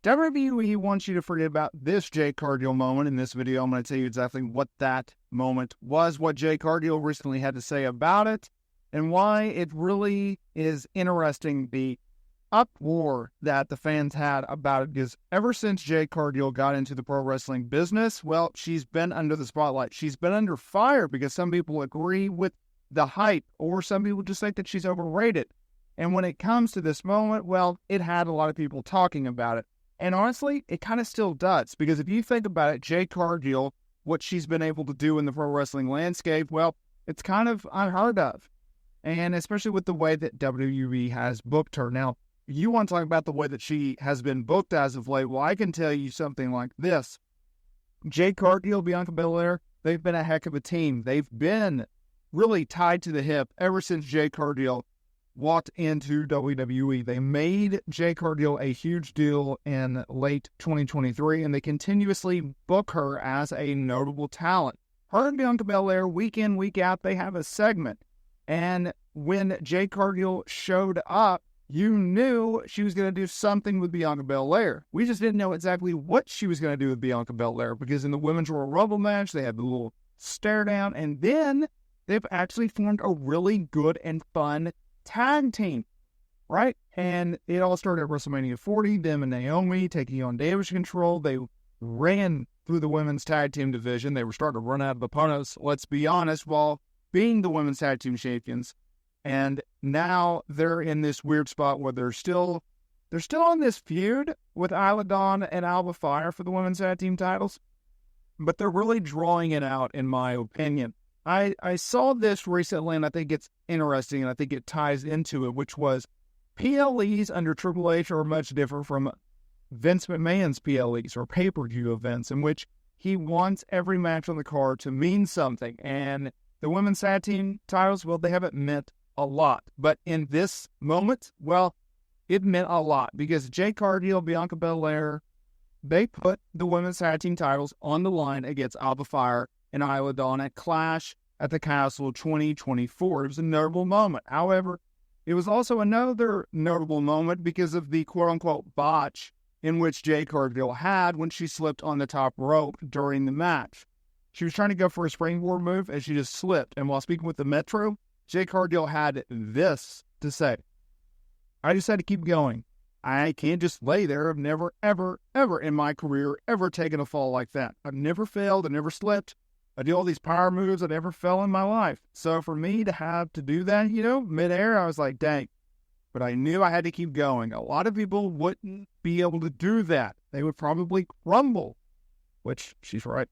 WWE wants you to forget about this Jade Cargill moment. In this video, I'm going to tell you exactly what that moment was, what Jade Cargill recently had to say about it, and why it really is interesting, the uproar that the fans had about it. Because ever since Jade Cargill got into the pro wrestling business, well, she's been under the spotlight. She's been under fire because some people agree with the hype, or some people just think that she's overrated. And when it comes to this moment, well, it had a lot of people talking about it. And honestly, it kind of still does, because if you think about it, Jade Cargill, what she's been able to do in the pro wrestling landscape, well, it's kind of unheard of. And especially with the way that WWE has booked her. Now, you want to talk about the way that she has been booked as of late. Well, I can tell you something like this. Jade Cargill, Bianca Belair, they've been a heck of a team. They've been really tied to the hip ever since Jade Cargill walked into WWE. They made Jade Cargill a huge deal in late 2023, and they continuously book her as a notable talent. Her and Bianca Belair, week in, week out, they have a segment. And when Jade Cargill showed up, you knew she was going to do something with Bianca Belair. We just didn't know exactly what she was going to do with Bianca Belair, because in the Women's Royal Rumble match, they had the little stare down, and then they've actually formed a really good and fun tag team, right? And it all started at WrestleMania 40, them and Naomi taking on Damage Control. They ran through the women's tag team division. They were starting to run out of opponents, let's be honest, while being the women's tag team champions. And now they're in this weird spot where they're still on this feud with Isla Dawn and Alba Fire for the women's tag team titles, but they're really drawing it out, in my opinion. I saw this recently, and I think it's interesting, and I think it ties into it, which was PLEs under Triple H are much different from Vince McMahon's PLEs, or pay-per-view events, in which he wants every match on the card to mean something. And the women's tag team titles, well, they haven't meant a lot. But in this moment, well, it meant a lot, because Jade Cargill, Bianca Belair, they put the women's tag team titles on the line against Alba Fire and Isla Dawn at Clash at the Castle 2024. It was a notable moment. However, it was also another notable moment because of the quote-unquote botch in which Jade Cargill had when she slipped on the top rope during the match. She was trying to go for a springboard move, and she just slipped. And while speaking with the Metro, Jade Cargill had this to say: "I just had to keep going. I can't just lay there. I've never, ever, ever in my career ever taken a fall like that. I've never failed. I've never slipped. I do all these power moves. I never fell in my life. So for me to have to do that, midair, I was like, dang. But I knew I had to keep going. A lot of people wouldn't be able to do that. They would probably crumble," which she's right,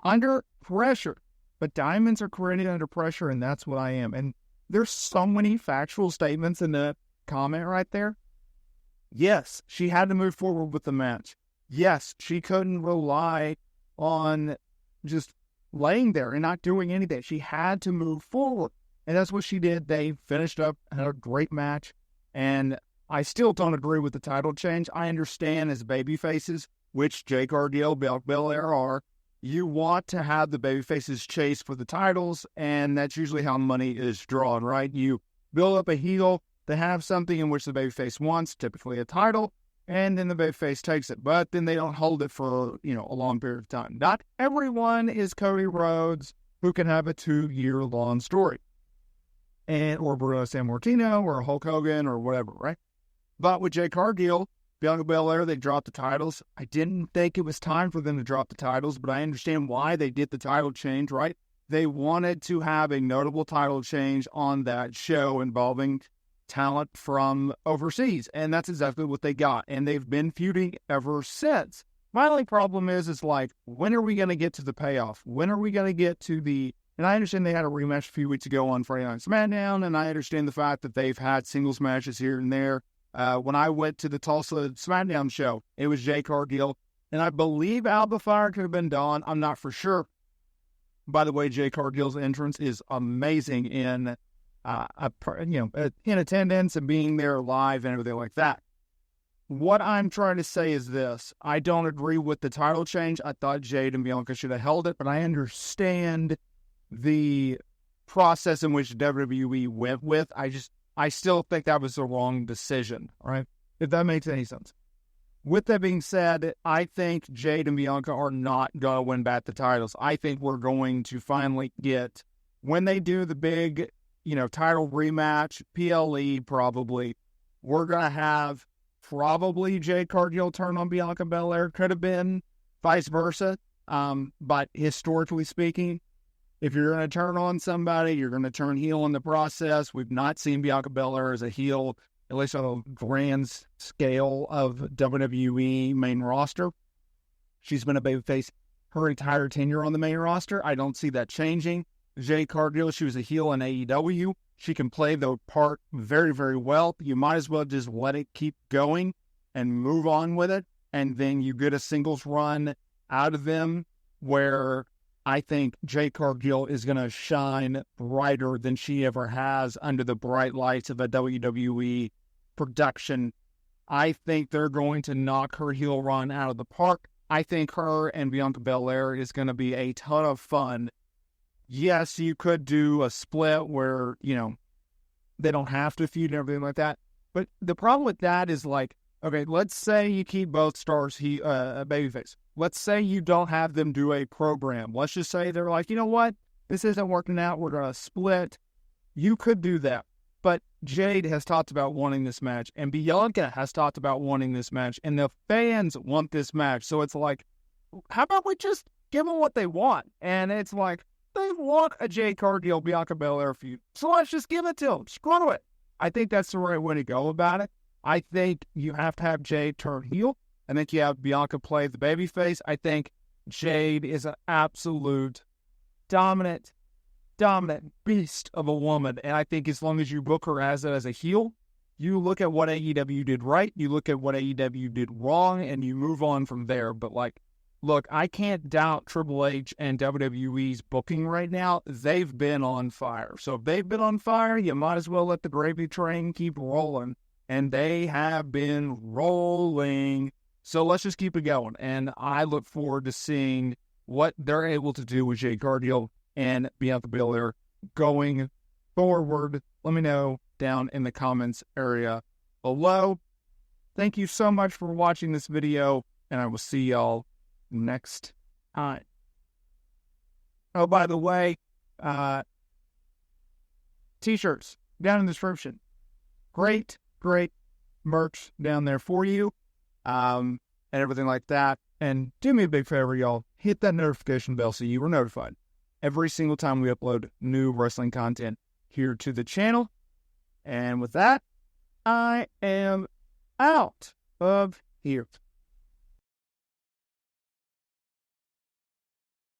"under pressure. But diamonds are created under pressure, and that's what I am." And there's so many factual statements in the comment right there. Yes, she had to move forward with the match. Yes, she couldn't rely on just laying there and not doing anything. She had to move forward, and that's what she did. They finished up, had a great match, and I still don't agree with the title change. I understand as baby faces, which Jade Cargill, Belair are, you want to have the baby faces chase for the titles, and that's usually how money is drawn, right? You build up a heel to have something in which the babyface wants, typically a title, and then the babyface takes it. But then they don't hold it for, a long period of time. Not everyone is Cody Rhodes, who can have a 2-year-long story. Or Bruno Sammartino, or Hulk Hogan, or whatever, right? But with Jade Cargill, Bianca Belair, they dropped the titles. I didn't think it was time for them to drop the titles, but I understand why they did the title change, right? They wanted to have a notable title change on that show involving talent from overseas, and that's exactly what they got, and they've been feuding ever since. My only problem is like, when are we going to get to the payoff? When are we going to get to the... And I understand they had a rematch a few weeks ago on Friday Night SmackDown, and I understand the fact that they've had singles matches here and there. When I went to the Tulsa SmackDown show, it was Jade Cargill, and I believe Alba Fire could have been Dawn. I'm not for sure. By the way, Jade Cargill's entrance is amazing in attendance and being there live and everything like that. What I'm trying to say is this: I don't agree with the title change. I thought Jade and Bianca should have held it, but I understand the process in which WWE went with. I still think that was the wrong decision, right? If that makes any sense. with that being said, I think Jade and Bianca are not going to win back the titles. I think we're going to finally get, when they do the big, title rematch, PLE probably, we're going to have probably Jade Cargill turn on Bianca Belair. Could have been vice versa. But historically speaking, if you're going to turn on somebody, you're going to turn heel in the process. We've not seen Bianca Belair as a heel, at least on a grand scale of WWE main roster. She's been a babyface her entire tenure on the main roster. I don't see that changing. Jade Cargill, she was a heel in AEW. She can play the part very, very well. You might as well just let it keep going and move on with it. And then you get a singles run out of them where I think Jade Cargill is going to shine brighter than she ever has under the bright lights of a WWE production. I think they're going to knock her heel run out of the park. I think her and Bianca Belair is going to be a ton of fun. Yes, you could do a split where, they don't have to feud and everything like that. But the problem with that is okay, let's say you keep both stars babyface. Let's say you don't have them do a program. Let's just say they're like, you know what? This isn't working out. We're going to split. You could do that. But Jade has talked about wanting this match, and Bianca has talked about wanting this match, and the fans want this match. So it's like, how about we just give them what they want? And it's like, they want a Jade Cargill, Bianca Belair feud. So let's just give it to them. Screw it. I think that's the right way to go about it. I think you have to have Jade turn heel. I think you have Bianca play the babyface. I think Jade is an absolute dominant beast of a woman. And I think as long as you book her as a heel, you look at what AEW did right, you look at what AEW did wrong, and you move on from there. But look, I can't doubt Triple H and WWE's booking right now. They've been on fire. So if they've been on fire, you might as well let the gravy train keep rolling. And they have been rolling. So let's just keep it going. And I look forward to seeing what they're able to do with Jade Cargill and Bianca Belair going forward. Let me know down in the comments area below. Thank you so much for watching this video, and I will see y'all next time. Oh, by the way, t-shirts down in the description. Great merch down there for you, and everything like that. And do me a big favor, y'all. Hit that notification bell so you are notified every single time we upload new wrestling content here to the channel. And with that, I am out of here.